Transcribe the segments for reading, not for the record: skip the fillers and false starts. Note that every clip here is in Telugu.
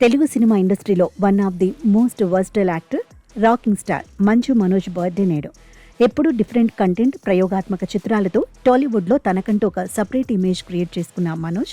తెలుగు సినిమా ఇండస్ట్రీలో one of the most versatile actor, rocking star Manchu Manoj birthday నేడు. ఎప్పుడూ డిఫరెంట్ కంటెంట్, ప్రయోగాత్మక చిత్రాలతో టాలీవుడ్లో తనకంటూ ఒక సపరేట్ ఇమేజ్ క్రియేట్ చేసుకున్న మనోజ్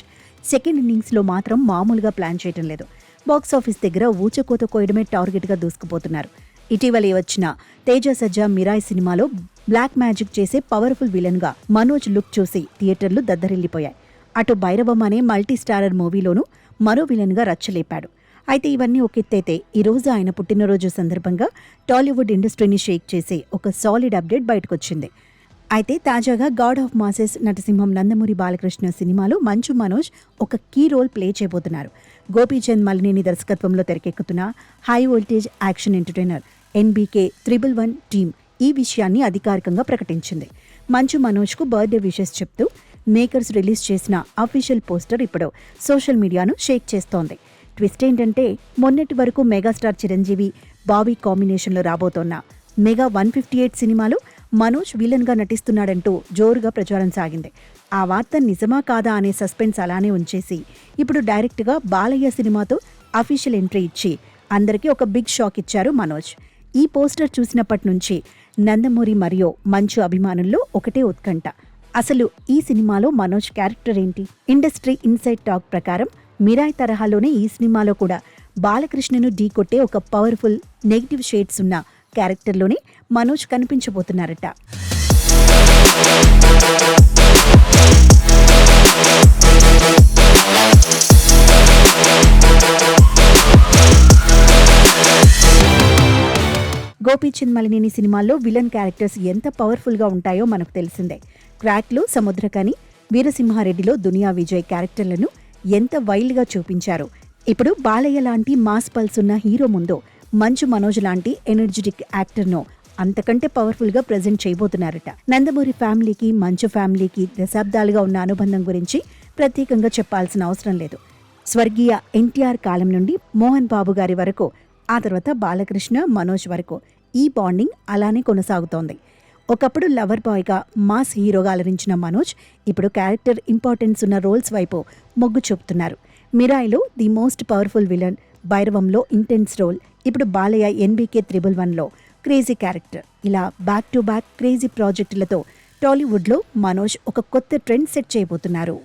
సెకండ్ ఇన్నింగ్స్లో మాత్రం మామూలుగా ప్లాన్ చేయడం లేదు. బాక్సాఫీస్ దగ్గర ఊచకోత కోయడమే టార్గెట్గా దూసుకుపోతున్నారు. ఇటీవలే వచ్చిన తేజ సజ్జా మిరాయ్ సినిమాలో బ్లాక్ మ్యాజిక్ చేసే పవర్ఫుల్ విలన్గా మనోజ్ లుక్ చూసి థియేటర్లు దద్దరిల్లిపోయాయి. అటు భైరవం అనే మల్టీ స్టారర్ మూవీలోనూ మరో విలన్గా రచ్చలేపాడు. అయితే ఇవన్నీ ఒక ఎత్తైతే ఈరోజు ఆయన పుట్టినరోజు సందర్భంగా టాలీవుడ్ ఇండస్ట్రీని షేక్ చేసే ఒక సాలిడ్ అప్డేట్ బయటకొచ్చింది. అయితే తాజాగా గాడ్ ఆఫ్ మాసెస్ నటసింహం నందమూరి బాలకృష్ణ సినిమాలో మంచు మనోజ్ ఒక కీ రోల్ ప్లే చేయబోతున్నారు. గోపీచంద్ మలినేని దర్శకత్వంలో తెరకెక్కుతున్న high voltage action entertainer NBK 111 team ఈ విషయాన్ని అధికారికంగా ప్రకటించింది. మంచు మనోజ్కు బర్త్డే విషెస్ చెప్తూ మేకర్స్ రిలీజ్ చేసిన అఫీషియల్ పోస్టర్ ఇప్పుడు సోషల్ మీడియాను షేక్ చేస్తోంది. ట్విస్ట్ ఏంటంటే మొన్నటి వరకు మెగాస్టార్ చిరంజీవి, బాబీ కాంబినేషన్లో రాబోతోన్న మెగా 158 సినిమాలో మనోజ్ విలన్గా నటిస్తున్నాడంటూ జోరుగా ప్రచారం సాగింది. ఆ వార్త నిజమా కాదా అనే సస్పెన్స్ అలానే ఉంచేసి ఇప్పుడు డైరెక్ట్గా బాలయ్య సినిమాతో అఫీషియల్ ఎంట్రీ ఇచ్చి అందరికీ ఒక బిగ్ షాక్ ఇచ్చారు మనోజ్. ఈ పోస్టర్ చూసినప్పటి నుంచి నందమూరి మరియు మంచు అభిమానుల్లో ఒకటే ఉత్కంఠ. అసలు ఈ సినిమాలో మనోజ్ క్యారెక్టర్ ఏంటి? ఇండస్ట్రీ ఇన్సైడ్ టాక్ ప్రకారం మిరాయ్ తరహాలోనే ఈ సినిమాలో కూడా బాలకృష్ణను ఢీకొట్టే ఒక పవర్ఫుల్ నెగిటివ్ షేడ్స్ ఉన్న క్యారెక్టర్లోనే మనోజ్ కనిపించబోతున్నారట. గోపీచంద్ మలినేని సినిమాల్లో విలన్ క్యారెక్టర్స్ ఎంత పవర్ఫుల్గా ఉంటాయో మనకు తెలిసిందే. క్రాక్లో సముద్రకని, వీరసింహారెడ్డిలో దునియా విజయ్ క్యారెక్టర్లను ఎంత వైల్డ్గా చూపించారు. ఇప్పుడు బాలయ్య లాంటి మాస్ పల్స్ ఉన్న హీరో ముందు మంచు మనోజ్ లాంటి ఎనర్జెటిక్ యాక్టర్ను అంతకంటే పవర్ఫుల్గా ప్రజెంట్ చేయబోతున్నారట. నందమూరి ఫ్యామిలీకి, మంచు ఫ్యామిలీకి దశాబ్దాలుగా ఉన్న అనుబంధం గురించి ప్రత్యేకంగా చెప్పాల్సిన అవసరం లేదు. స్వర్గీయ NTR కాలం నుండి మోహన్ బాబు గారి వరకు, ఆ తర్వాత బాలకృష్ణ, మనోజ్ వరకు ఈ బాండింగ్ అలానే కొనసాగుతోంది. ఒకప్పుడు లవర్ బాయ్గా, మాస్ హీరోగా అలరించిన మనోజ్ ఇప్పుడు క్యారెక్టర్ ఇంపార్టెన్స్ ఉన్న రోల్స్ వైపు మొగ్గు చూపుతున్నారు. మిరాయిలో ది మోస్ట్ పవర్ఫుల్ విలన్, భైరవంలో ఇంటెన్స్ రోల్, ఇప్పుడు బాలయ్య NBK 111లో క్రేజీ క్యారెక్టర్, ఇలా బ్యాక్ టు బ్యాక్ క్రేజీ ప్రాజెక్టులతో టాలీవుడ్లో మనోజ్ ఒక కొత్త ట్రెండ్ సెట్ చేయబోతున్నారు.